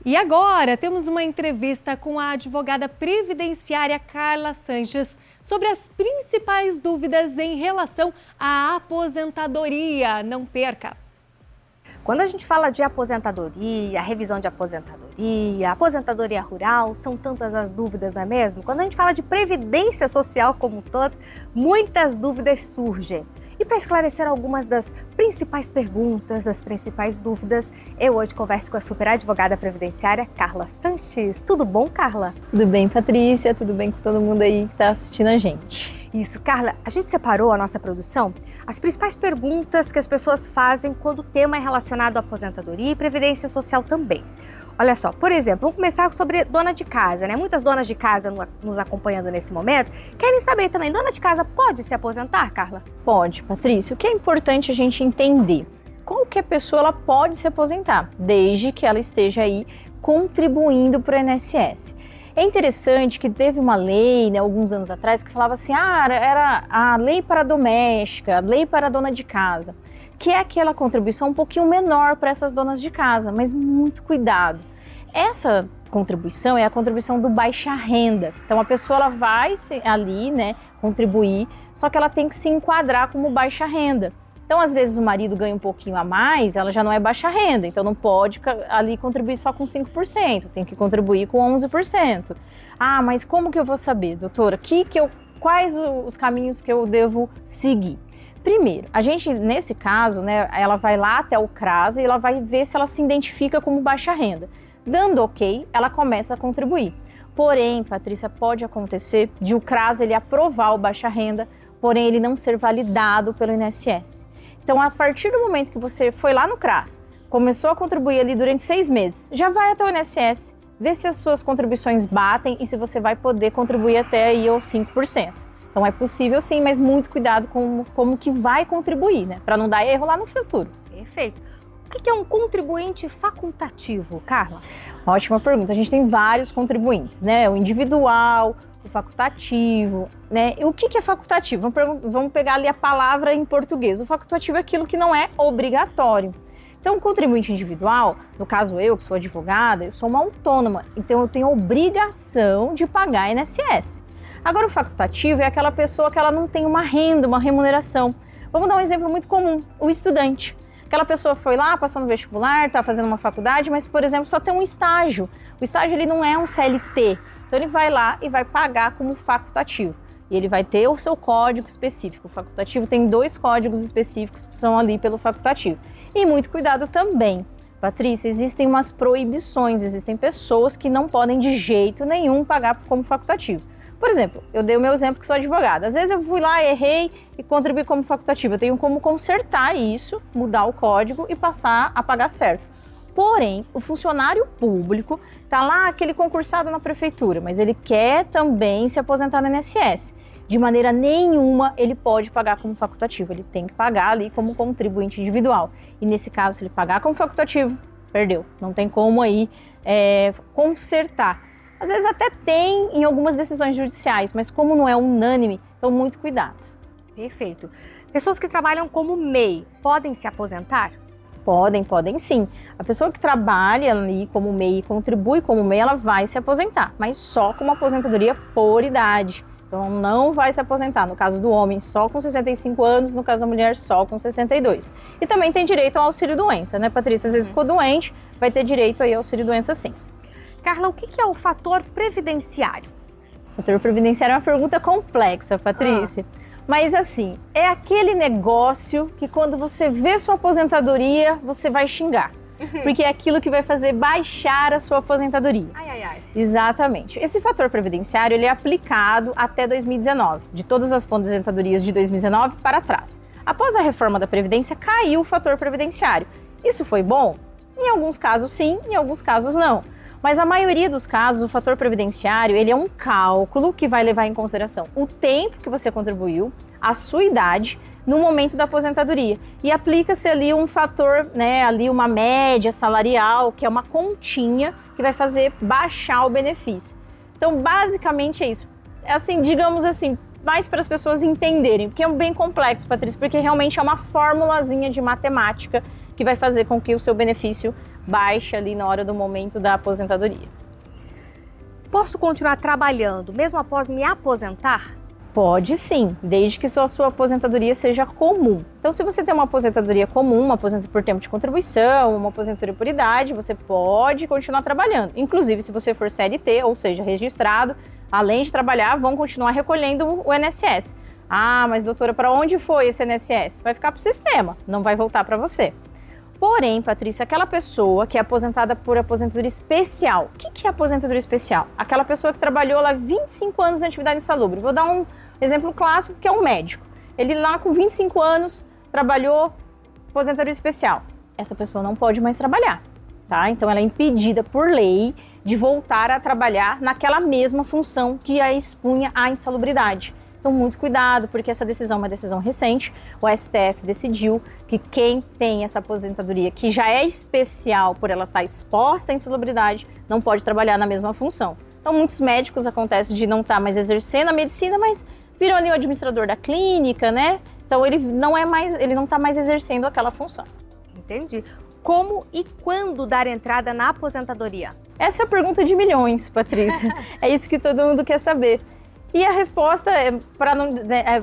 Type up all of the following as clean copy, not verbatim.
E agora temos uma entrevista com a advogada previdenciária Carla Sanches sobre as principais dúvidas em relação à aposentadoria. Não perca! Quando a gente fala de aposentadoria, revisão de aposentadoria, aposentadoria rural, são tantas as dúvidas, não é mesmo? Quando a gente fala de previdência social como um todo, muitas dúvidas surgem. E para esclarecer algumas das principais perguntas, das principais dúvidas, eu hoje converso com a super advogada previdenciária Carla Sanches. Tudo bom, Carla? Tudo bem, Patrícia? Tudo bem com todo mundo aí que está assistindo a gente? Isso, Carla, a gente separou a nossa produção as principais perguntas que as pessoas fazem quando o tema é relacionado à aposentadoria e previdência social também. Olha só, por exemplo, vamos começar sobre dona de casa, né? Muitas donas de casa nos acompanhando nesse momento querem saber também, dona de casa pode se aposentar, Carla? Pode, Patrícia. O que é importante a gente entender? Qualquer pessoa ela pode se aposentar, desde que ela esteja aí contribuindo para o INSS. É interessante que teve uma lei, né, alguns anos atrás, que falava assim, era a lei para a doméstica, a lei para a dona de casa, que é aquela contribuição um pouquinho menor para essas donas de casa, mas muito cuidado. Essa contribuição é a contribuição do baixa renda. Então a pessoa ela vai ali, né, contribuir, só que ela tem que se enquadrar como baixa renda. Então, às vezes, o marido ganha um pouquinho a mais, ela já não é baixa renda, então não pode ali contribuir só com 5%, tem que contribuir com 11%. Ah, mas como que eu vou saber, doutora? Quais os caminhos que eu devo seguir? Primeiro, a gente, nesse caso, né, ela vai lá até o CRAS e ela vai ver se ela se identifica como baixa renda. Dando ok, ela começa a contribuir. Porém, Patrícia, pode acontecer de o CRAS ele aprovar o baixa renda, porém ele não ser validado pelo INSS. Então, a partir do momento que você foi lá no CRAS, começou a contribuir ali durante 6 meses, já vai até o INSS, vê se as suas contribuições batem e se você vai poder contribuir até aí aos 5%. Então, é possível sim, mas muito cuidado com como que vai contribuir, né? Para não dar erro lá no futuro. Perfeito. O que é um contribuinte facultativo, Carla? Ótima pergunta. A gente tem vários contribuintes, né? O individual, o facultativo, né? E o que é facultativo? Vamos pegar ali a palavra em português. O facultativo é aquilo que não é obrigatório. Então, o contribuinte individual, no caso eu, que sou advogada, eu sou uma autônoma, então eu tenho a obrigação de pagar INSS. Agora, o facultativo é aquela pessoa que ela não tem uma renda, uma remuneração. Vamos dar um exemplo muito comum, o estudante. Aquela pessoa foi lá, passou no vestibular, está fazendo uma faculdade, mas, por exemplo, só tem um estágio. O estágio ele não é um CLT, então ele vai lá e vai pagar como facultativo. E ele vai ter o seu código específico. O facultativo tem 2 códigos específicos que são ali pelo facultativo. E muito cuidado também, Patrícia, existem umas proibições, existem pessoas que não podem de jeito nenhum pagar como facultativo. Por exemplo, eu dei o meu exemplo que sou advogada. Às vezes eu fui lá, errei e contribuí como facultativo. Eu tenho como consertar isso, mudar o código e passar a pagar certo. Porém, o funcionário público está lá, aquele concursado na prefeitura, mas ele quer também se aposentar no INSS. De maneira nenhuma ele pode pagar como facultativo, ele tem que pagar ali como contribuinte individual. E nesse caso, se ele pagar como facultativo, perdeu. Não tem como aí consertar. Às vezes até tem em algumas decisões judiciais, mas como não é unânime, então muito cuidado. Perfeito. Pessoas que trabalham como MEI podem se aposentar? Podem sim. A pessoa que trabalha ali como MEI e contribui como MEI, ela vai se aposentar, mas só com uma aposentadoria por idade. Então não vai se aposentar, no caso do homem só com 65 anos, no caso da mulher só com 62. E também tem direito ao auxílio-doença, né, Patrícia? Às vezes ficou doente, vai ter direito aí ao auxílio-doença sim. Carla, o que é o fator previdenciário? O fator previdenciário é uma pergunta complexa, Patrícia. Mas assim, é aquele negócio que quando você vê sua aposentadoria, você vai xingar. Porque é aquilo que vai fazer baixar a sua aposentadoria. Ai. Exatamente. Esse fator previdenciário ele é aplicado até 2019, de todas as aposentadorias de 2019 para trás. Após a reforma da Previdência, caiu o fator previdenciário. Isso foi bom? Em alguns casos sim, em alguns casos não. Mas a maioria dos casos, o fator previdenciário, ele é um cálculo que vai levar em consideração o tempo que você contribuiu, a sua idade, no momento da aposentadoria. E aplica-se ali um fator, né, ali uma média salarial, que é uma continha que vai fazer baixar o benefício. Então, basicamente é isso. Assim, digamos assim, mais para as pessoas entenderem, porque é bem complexo, Patrícia, porque realmente é uma formulazinha de matemática que vai fazer com que o seu benefício baixa ali na hora do momento da aposentadoria. Posso continuar trabalhando mesmo após me aposentar? Pode sim, desde que sua aposentadoria seja comum. Então, se você tem uma aposentadoria comum, uma aposentadoria por tempo de contribuição, uma aposentadoria por idade, você pode continuar trabalhando. Inclusive, se você for CLT, ou seja, registrado, além de trabalhar, vão continuar recolhendo o INSS. Ah, mas doutora, para onde foi esse INSS? Vai ficar para o sistema, não vai voltar para você. Porém, Patrícia, aquela pessoa que é aposentada por aposentadoria especial. O que é aposentadoria especial? Aquela pessoa que trabalhou lá 25 anos na atividade insalubre. Vou dar um exemplo clássico, que é um médico. Ele lá com 25 anos trabalhou aposentadoria especial. Essa pessoa não pode mais trabalhar, tá? Então ela é impedida por lei de voltar a trabalhar naquela mesma função que a expunha à insalubridade. Então, muito cuidado, porque essa decisão é uma decisão recente. O STF decidiu que quem tem essa aposentadoria, que já é especial por ela estar exposta à insalubridade, não pode trabalhar na mesma função. Então, muitos médicos acontece de não estar mais exercendo a medicina, mas virou ali o administrador da clínica, né? Então, ele não está mais exercendo aquela função. Entendi. Como e quando dar entrada na aposentadoria? Essa é a pergunta de milhões, Patrícia. É isso que todo mundo quer saber. E a resposta é, para não,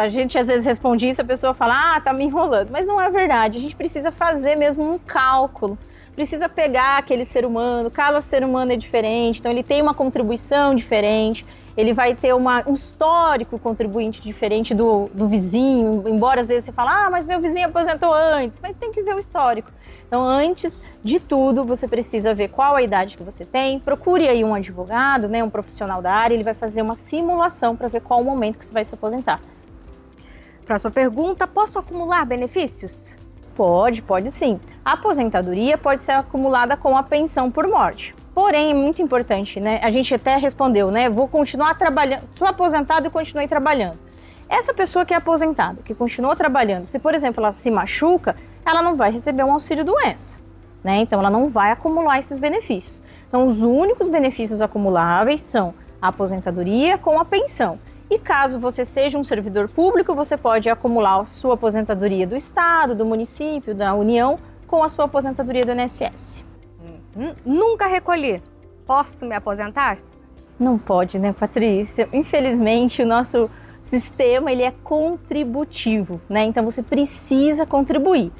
a gente às vezes responde isso, a pessoa fala, tá me enrolando, mas não é verdade. A gente precisa fazer mesmo um cálculo, precisa pegar aquele ser humano, cada ser humano é diferente, então ele tem uma contribuição diferente, ele vai ter um histórico contribuinte diferente do vizinho, embora às vezes você fale, mas meu vizinho aposentou antes, mas tem que ver o histórico. Então, antes de tudo, você precisa ver qual a idade que você tem, procure aí um advogado, né, um profissional da área, ele vai fazer uma simulação para ver qual o momento que você vai se aposentar. Próxima pergunta, posso acumular benefícios? Pode sim. A aposentadoria pode ser acumulada com a pensão por morte. Porém, é muito importante, né? A gente até respondeu, né? Vou continuar trabalhando, sou aposentado e continuei trabalhando. Essa pessoa que é aposentada, que continuou trabalhando, se, por exemplo, ela se machuca, ela não vai receber um auxílio-doença, né? Então, ela não vai acumular esses benefícios. Então, os únicos benefícios acumuláveis são a aposentadoria com a pensão. E caso você seja um servidor público, você pode acumular a sua aposentadoria do Estado, do município, da União, com a sua aposentadoria do INSS. Nunca recolhi. Posso me aposentar? Não pode, né, Patrícia? Infelizmente, o nosso sistema ele é contributivo, né? Então você precisa contribuir.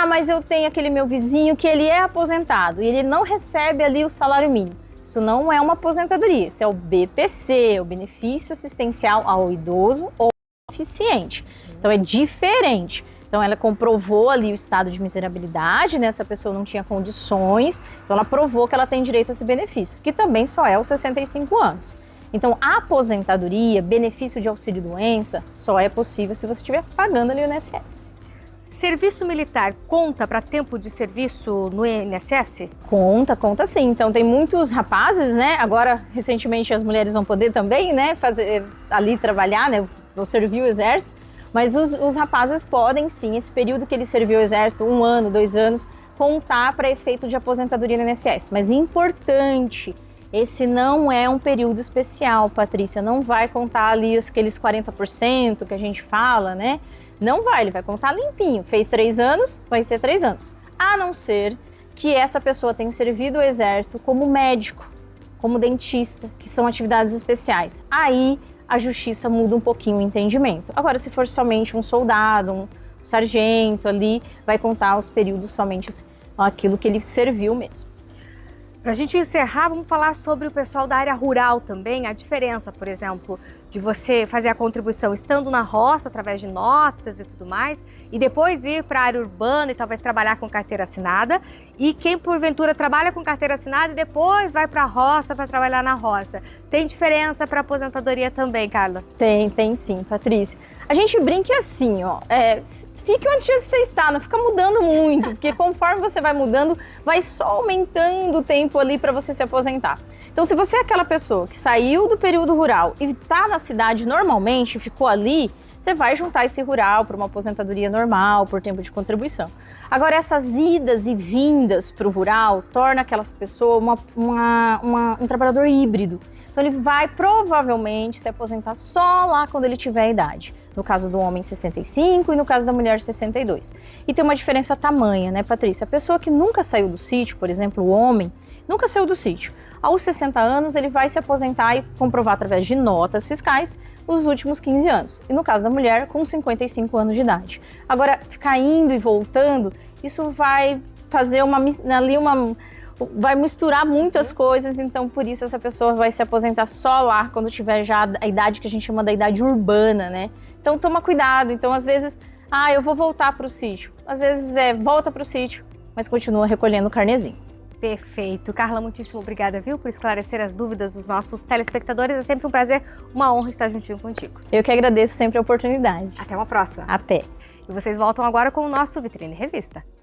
Mas eu tenho aquele meu vizinho que ele é aposentado e ele não recebe ali o salário mínimo. Isso não é uma aposentadoria, isso é o BPC, o benefício assistencial ao idoso ou deficiente. Então é diferente. Então ela comprovou ali o estado de miserabilidade, né? Essa pessoa não tinha condições, então ela provou que ela tem direito a esse benefício, que também só é aos 65 anos. Então a aposentadoria, benefício de auxílio-doença, só é possível se você estiver pagando ali o INSS. Serviço militar conta para tempo de serviço no INSS? Conta sim. Então tem muitos rapazes, né? Agora, recentemente, as mulheres vão poder também, né? Fazer ali trabalhar, né? Vou servir o exército. Mas os rapazes podem sim, esse período que ele serviu o exército, 1 ano, 2 anos, contar para efeito de aposentadoria no INSS. Mas importante, esse não é um período especial, Patrícia. Não vai contar ali aqueles 40% que a gente fala, né? Não vai, ele vai contar limpinho. Fez 3 anos, vai ser 3 anos. A não ser que essa pessoa tenha servido o exército como médico, como dentista, que são atividades especiais. Aí a justiça muda um pouquinho o entendimento. Agora, se for somente um soldado, um sargento ali, vai contar os períodos somente aquilo que ele serviu mesmo. Para a gente encerrar, vamos falar sobre o pessoal da área rural também, a diferença, por exemplo, de você fazer a contribuição estando na roça, através de notas e tudo mais, e depois ir para a área urbana e talvez trabalhar com carteira assinada, e quem porventura trabalha com carteira assinada e depois vai para a roça para trabalhar na roça. Tem diferença para aposentadoria também, Carla? Tem sim, Patrícia. A gente brinca assim, fique onde você está, não fica mudando muito, porque conforme você vai mudando, vai só aumentando o tempo ali para você se aposentar. Então, se você é aquela pessoa que saiu do período rural e está na cidade normalmente, ficou ali, você vai juntar esse rural para uma aposentadoria normal, por tempo de contribuição. Agora, essas idas e vindas para o rural torna aquela pessoa um trabalhador híbrido. Então ele vai provavelmente se aposentar só lá quando ele tiver a idade. No caso do homem, 65 e no caso da mulher, 62. E tem uma diferença tamanha, né, Patrícia? A pessoa que nunca saiu do sítio, por exemplo, o homem, nunca saiu do sítio. Aos 60 anos, ele vai se aposentar e comprovar através de notas fiscais os últimos 15 anos. E no caso da mulher, com 55 anos de idade. Agora, ficar indo e voltando, isso vai fazer vai misturar muitas coisas, então por isso essa pessoa vai se aposentar só lá quando tiver já a idade que a gente chama da idade urbana, né? Então toma cuidado. Então às vezes, eu vou voltar para o sítio. Às vezes volta para o sítio, mas continua recolhendo o carnezinho. Perfeito. Carla, muitíssimo obrigada, viu, por esclarecer as dúvidas dos nossos telespectadores. É sempre um prazer, uma honra estar juntinho contigo. Eu que agradeço sempre a oportunidade. Até uma próxima. Até. E vocês voltam agora com o nosso Vitrine Revista.